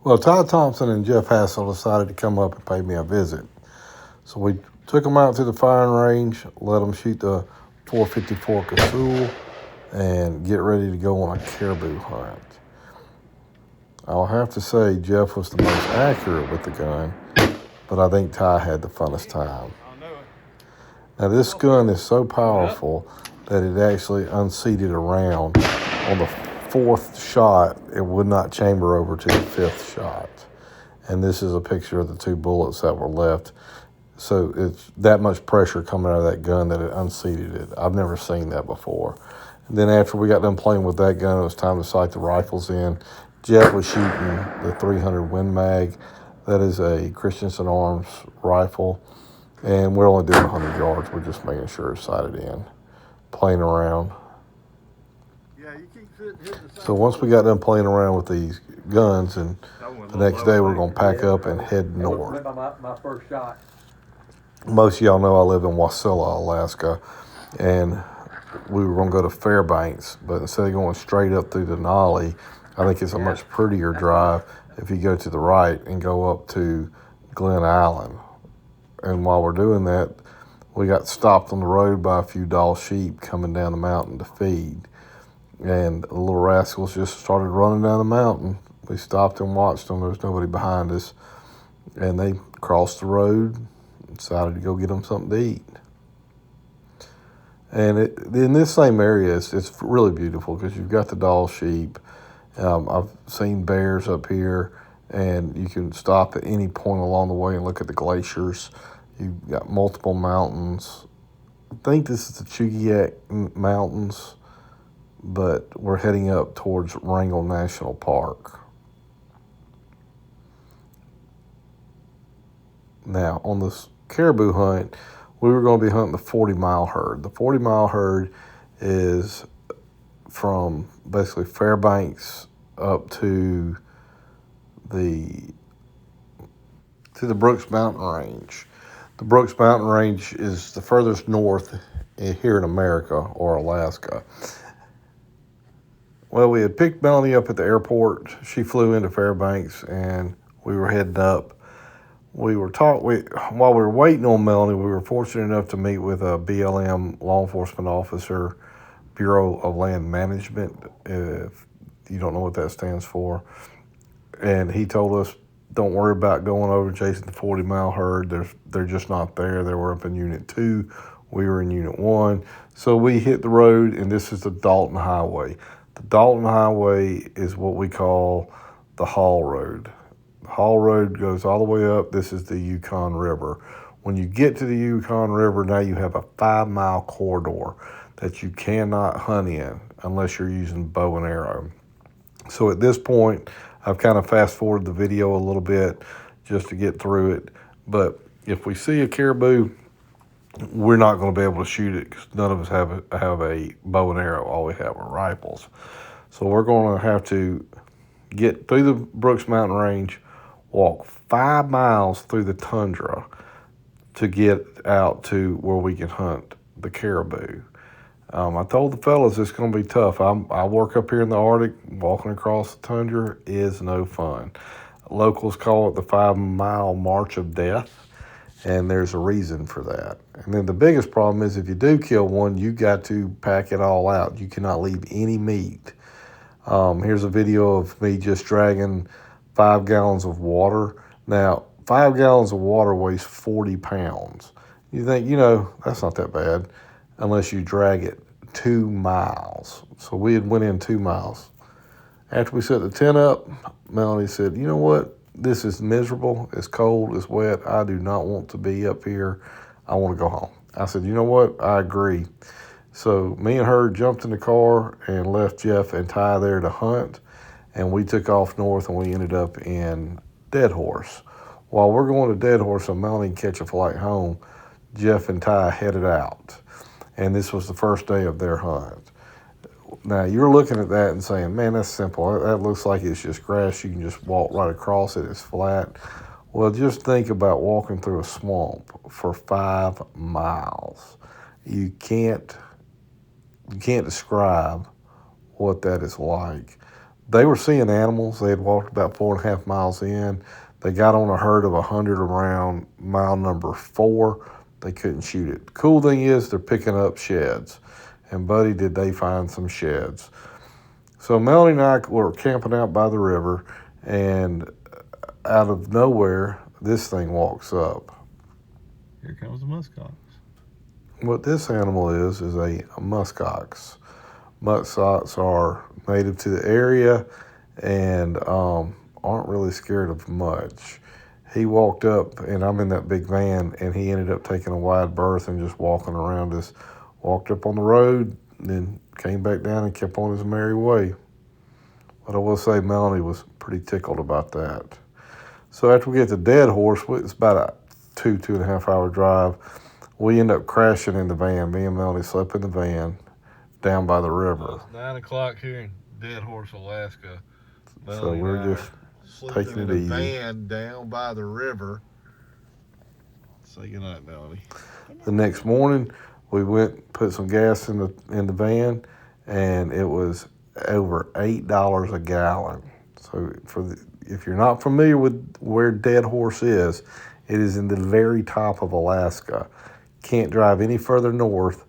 Well, Todd Thompson and Jeff Hassel decided to come up and pay me a visit. So we took them out to the firing range, let them shoot the 454 Casull, and get ready to go on a caribou hunt. I'll have to say Jeff was the most accurate with the gun, but I think Ty had the funnest time. Now this gun is so powerful that it actually unseated a round. On the fourth shot, it would not chamber over to the fifth shot. And this is a picture of the two bullets that were left. So it's that much pressure coming out of that gun that it unseated it. I've never seen that before. And then after we got done playing with that gun, it was time to sight the rifles in. Jeff was shooting the 300 Win Mag. That is a Christensen Arms rifle. And we're only doing 100 yards. We're just making sure it's sighted in, playing around. So once we got done playing around with these guns, and the next day we're going to pack up and head north. My first shot. Most of y'all know I live in Wasilla, Alaska, and we were going to go to Fairbanks, but instead of going straight up through Denali, I think it's a much prettier drive if you go to the right and go up to Glen Island. And while we're doing that, we got stopped on the road by a few doll sheep coming down the mountain to feed. And the little rascals just started running down the mountain. We stopped and watched them. There was nobody behind us. And they crossed the road and decided to go get them something to eat. And in this same area, it's really beautiful because you've got the doll sheep. I've seen bears up here, and you can stop at any point along the way and look at the glaciers. You've got multiple mountains. I think this is the Chugiak Mountains, but we're heading up towards Wrangell National Park. Now, on this caribou hunt, we were going to be hunting the 40-mile herd. The 40-mile herd is from basically Fairbanks up to the Brooks Mountain Range. The Brooks Mountain Range is the furthest north here in America or Alaska. Well, we had picked Melanie up at the airport. She flew into Fairbanks, and we were heading up. While we were waiting on Melanie, we were fortunate enough to meet with a BLM law enforcement officer, Bureau of Land Management, if you don't know what that stands for. And he told us, don't worry about going over chasing the 40-mile herd. They're just not there. They were up in Unit 2. We were in Unit 1. So we hit the road, and this is the Dalton Highway. The Dalton Highway is what we call the Haul Road. The Haul Road goes all the way up. This is the Yukon River. When you get to the Yukon River, now you have a 5-mile corridor that you cannot hunt in unless you're using bow and arrow. So at this point, I've kind of fast forwarded the video a little bit just to get through it. But if we see a caribou, we're not going to be able to shoot it because none of us have a bow and arrow. All we have are rifles. So we're going to have to get through the Brooks Mountain Range, walk 5 miles through the tundra to get out to where we can hunt the caribou. I told the fellas it's going to be tough. I work up here in the Arctic. Walking across the tundra is no fun. Locals call it the 5-mile march of death, and there's a reason for that. And then the biggest problem is if you do kill one, you got to pack it all out. You cannot leave any meat. Here's a video of me just dragging 5 gallons of water. Now, 5 gallons of water weighs 40 pounds. You think, that's not that bad unless you drag it 2 miles. So we had went in 2 miles. After we set the tent up, Melanie said, you know what? This is miserable. It's cold. It's wet. I do not want to be up here. I want to go home. I said, you know what? I agree. So me and her jumped in the car and left Jeff and Ty there to hunt. And we took off north, and we ended up in Deadhorse. While we're going to Deadhorse and Melanie can catch a flight home, Jeff and Ty headed out. And this was the first day of their hunt. Now, you're looking at that and saying, man, that's simple. That looks like it's just grass. You can just walk right across it. It's flat. Well, just think about walking through a swamp for 5 miles. You can't describe what that is like. They were seeing animals. They had walked about 4.5 miles in. They got on a herd of 100 around mile number 4. They couldn't shoot it. The cool thing is they're picking up sheds. And buddy, did they find some sheds. So Melanie and I were camping out by the river, and out of nowhere, this thing walks up. Here comes the muskox. What this animal is a muskox. Muskox are native to the area and aren't really scared of much. He walked up, and I'm in that big van, and he ended up taking a wide berth and just walking around us. Walked up on the road, then came back down and kept on his merry way. But I will say Melanie was pretty tickled about that. So after we get to Deadhorse, it's about a 2.5 hour drive. We end up crashing in the van. Me and Melanie slept in the van down by the river. It's 9 o'clock here in Deadhorse, Alaska. So we're just taking it easy. Van down by the river. Say goodnight, Melanie. The next morning, we went put some gas in the van, and it was over $8 a gallon. So if you're not familiar with where Deadhorse is, it is in the very top of Alaska. Can't drive any further north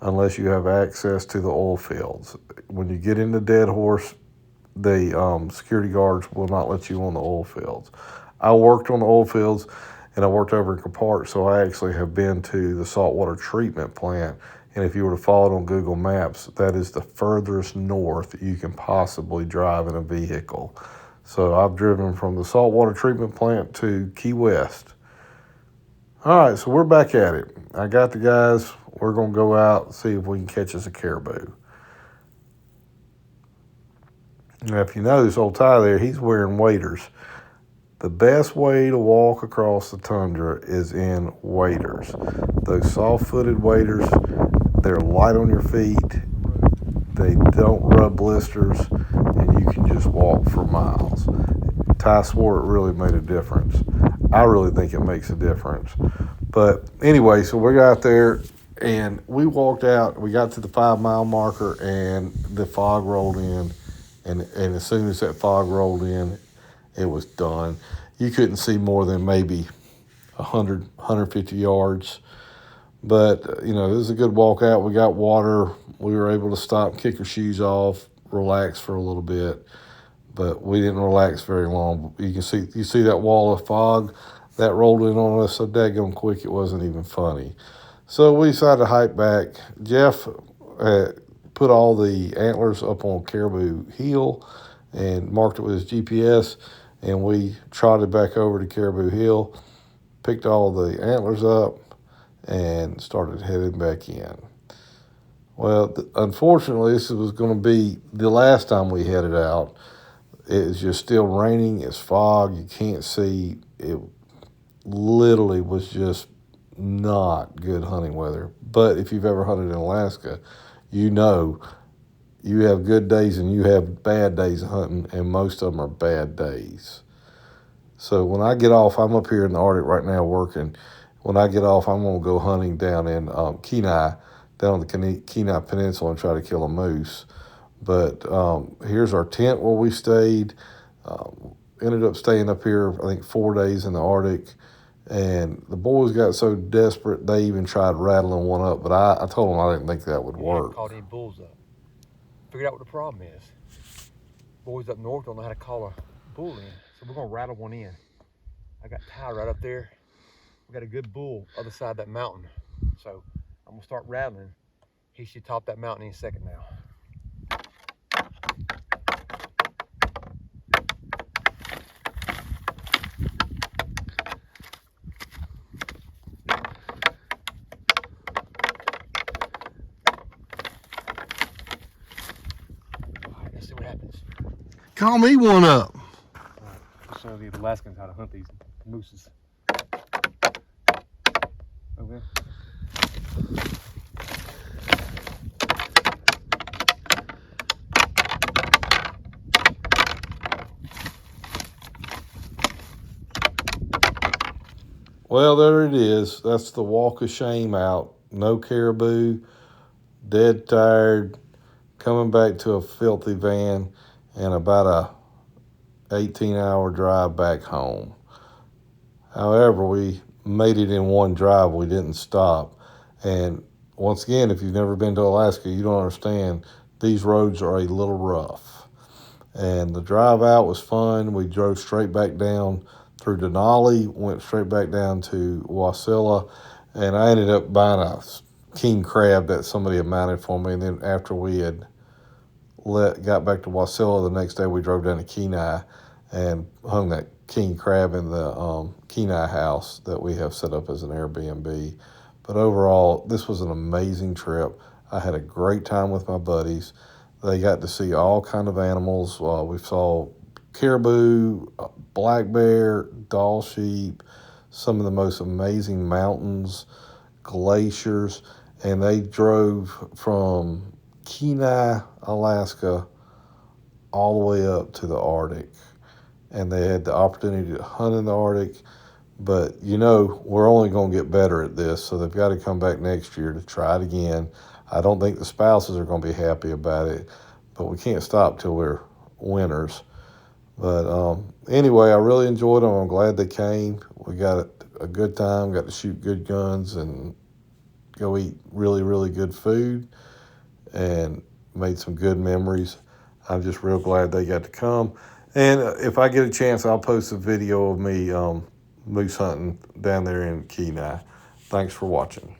unless you have access to the oil fields. When you get into Deadhorse, the security guards will not let you on the oil fields. I worked on the oil fields, and I worked over in Capart, so I actually have been to the saltwater treatment plant. And if you were to follow it on Google Maps, that is the furthest north you can possibly drive in a vehicle. So I've driven from the saltwater treatment plant to Key West. All right, so we're back at it. I got the guys. We're going to go out and see if we can catch us a caribou. Now, if you notice old Ty there, he's wearing waders. The best way to walk across the tundra is in waders. Those soft-footed waders, they're light on your feet. They don't rub blisters, and you can just walk for miles. Ty swore it really made a difference. I really think it makes a difference. But anyway, so we got there, and we walked out. We got to the 5-mile marker, and the fog rolled in. And as soon as that fog rolled in, it was done. You couldn't see more than maybe 100, 150 yards. But, it was a good walk out. We got water. We were able to stop, kick our shoes off, relax for a little bit. But we didn't relax very long. You see that wall of fog that rolled in on us so daggone quick it wasn't even funny. So we decided to hike back. Jeff put all the antlers up on Caribou Hill and marked it with his GPS, and we trotted back over to Caribou Hill, picked all the antlers up, and started heading back in. Well, unfortunately, this was going to be the last time we headed out. It's just still raining. It's fog. You can't see. It literally was just not good hunting weather. But if you've ever hunted in Alaska, you know you have good days and you have bad days of hunting, and most of them are bad days. So when I get off, I'm up here in the Arctic right now working. When I get off, I'm going to go hunting down in Kenai, down on the Kenai Peninsula, and try to kill a moose. But here's our tent where we stayed. Ended up staying up here, I think, 4 days in the Arctic. And the boys got so desperate, they even tried rattling one up. But I told them I didn't think that would work. Caught any bulls up. Figured out what the problem is. Boys up north don't know how to call a bull in. So we're going to rattle one in. I got Ty right up there. We got a good bull other side of that mountain. So I'm going to start rattling. He should top that mountain in a second now. Call me one up. Alright, I'll show the Alaskans how to hunt these mooses. Okay. Well, there it is. That's the walk of shame out. No caribou, dead tired, coming back to a filthy van, and about a 18-hour drive back home. However, we made it in one drive. We didn't stop. And once again, if you've never been to Alaska, you don't understand. These roads are a little rough. And the drive out was fun. We drove straight back down through Denali, went straight back down to Wasilla, and I ended up buying a king crab that somebody had mounted for me. And then after we had got back to Wasilla the next day, we drove down to Kenai and hung that king crab in the Kenai house that we have set up as an Airbnb. But overall, this was an amazing trip. I had a great time with my buddies. They got to see all kind of animals. We saw caribou, black bear, Dall sheep, some of the most amazing mountains, glaciers, and they drove from Kenai, Alaska, all the way up to the Arctic. And they had the opportunity to hunt in the Arctic. But, we're only going to get better at this, so they've got to come back next year to try it again. I don't think the spouses are going to be happy about it, but we can't stop till we're winners. But anyway, I really enjoyed them. I'm glad they came. We got a good time, got to shoot good guns and go eat really, really good food, and made some good memories. I'm just real glad they got to come. And if I get a chance, I'll post a video of me moose hunting down there in Kenai. Thanks for watching.